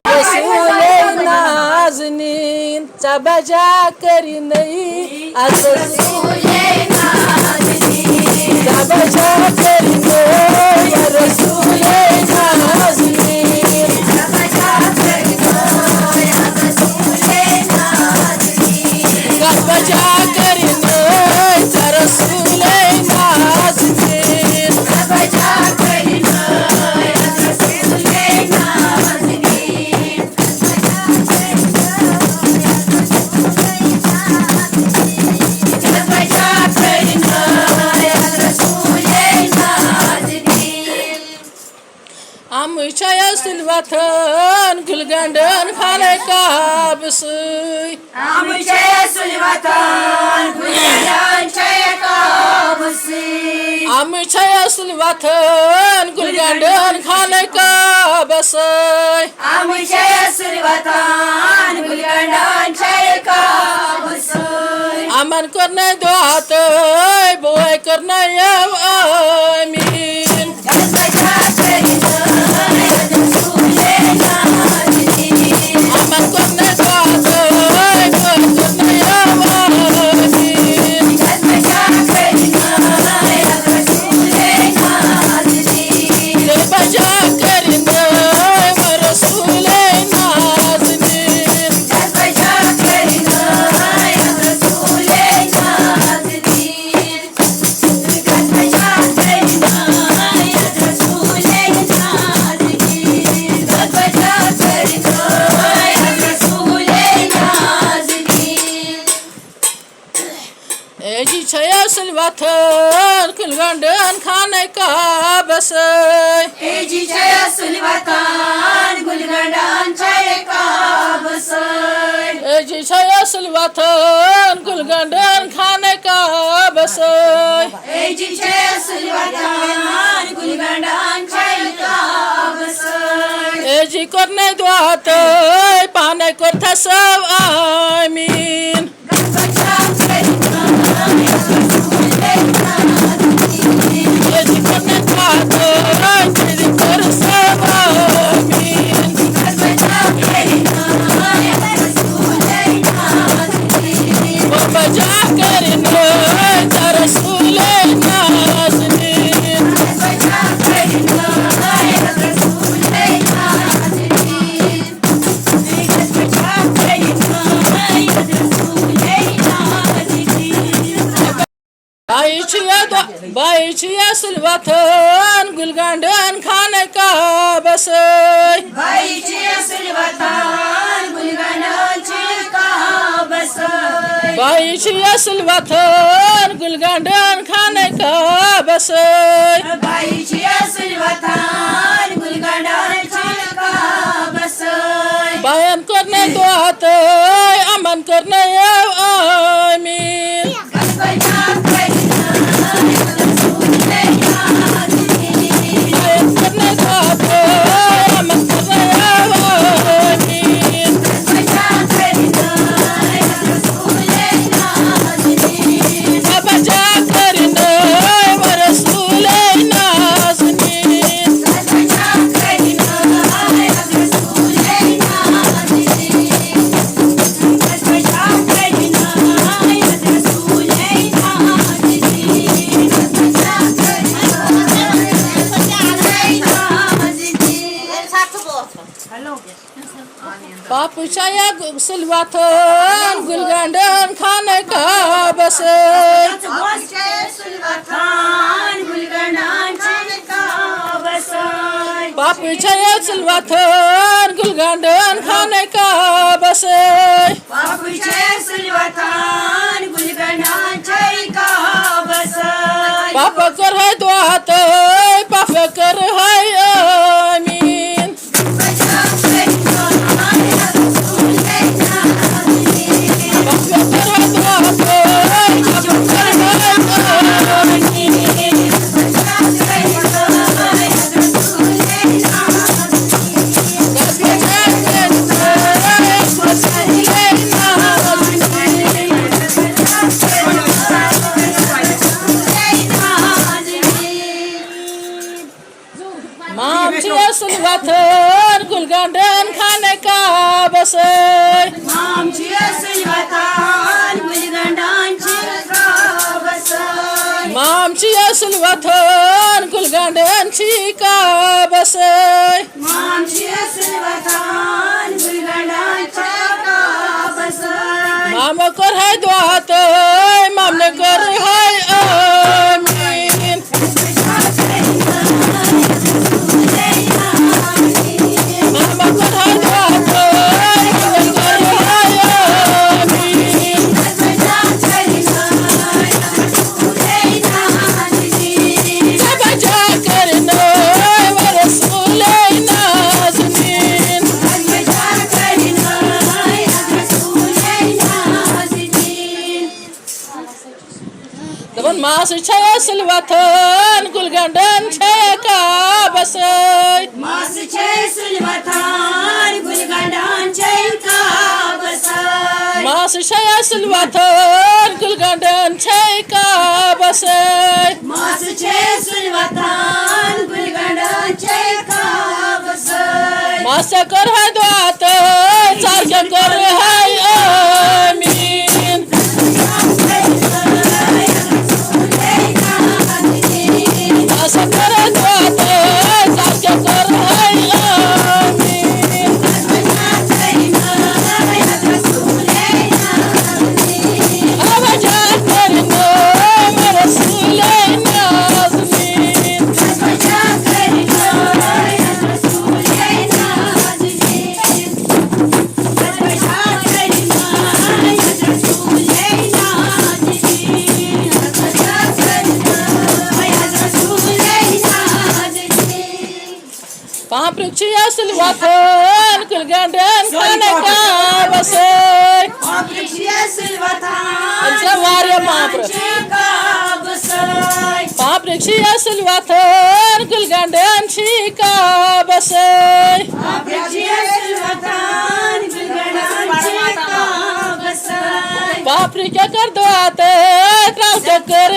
रसूले नाजनीन चा बजा करी नाही आज रसूले नाजनीन चा बजा करी नाही या रसूले नाजनीन चा बजा करी नाही या रसूले नाजनीन चा बजा करी नाही या रसूले नाजनीन चा बजा करी नाही या रसूले आमच्या सुलवातन गुलगंडन खाले काबसई आमच्या सुलवातन गुलगंडन खाले काबसई आमच्या सुलवातन गुलगंडन खाले काबसई आमच्या सुलवातन गुलगंडन खाले काबसई अमन करने दोहात बोय करने यव आमीन अमन करने दोहात बोय करने यव आमीन दिल बजा करने रसूले नाज़नीन एजी छया सुलवातन गुलगंडन खाने का बसई एजी छया सुलवातन गुलगंडन खाले काबसई एजी छया सुलवातन गुलगंडन खाने का बसई एजी छया सुलवातन गुलगंडन खाले काबसई एजी करने द्वात पाने करता सब आमीन एजी करने द्वात तेरी कर सब आमीन वो बजा करने जा रसूले नाज़नीन बाईचिया सुलवातन गुलगंडन खाने का बसई बाईचिया सुलवातन गुलगंडन खाले काबसई बाईचिया सुलवातन गुलगंडन खाने का बसई बाईचिया सुलवातन गुलगंडन खाले काबसई बयान करने दोहात अमन करने यव आमीन बयान करने दोहात अमन करने यव आमीन बजा करने व रसूले नाज़नीन बापू छाया सुलवातन गुलगंडन खाने का बसई बापू छाया सुलवातन गुलगंडन खाने का बसई पाप कर है दोहात पाप कर है आमीन पाप कर है दोहात पाप कर है आमीन रसूले नाज़नीन मामची सुलवाथन गुलगंडन खाने का बसय मामची सुलवातान गुलगंडांची का बसय मामची सुलवाथन गुलगंडनची का बसय मामची सुलवातान गुलगंडांची का बसय माम कर है दुआत मामने कर है आमीन माम कर है दुआत मामने कर है आमीन सब जा करना व रसूल नाज़नीन दबन मास छय सुलवाथन गुलगंडन छय का बसय मास छे सुलवातान गुलगंडांची का बसय मास छय सुलवाथन गुलगंडन छय का बसय मास छे सुलवातान गुलगंडांची का बसय मास कर है दुआत सारखे कर है आमीन मास कर है दुआत सारखे कर है आमीन आवाजात करनो व रसूल नाज़नीन पापृक्षी सुलवाथन गुलगंडन खाने का बसय जवारे पापृक्षी सुलवाथन गुलगंडन छी का बसय पापरी क्या कर दो आते त्राव कर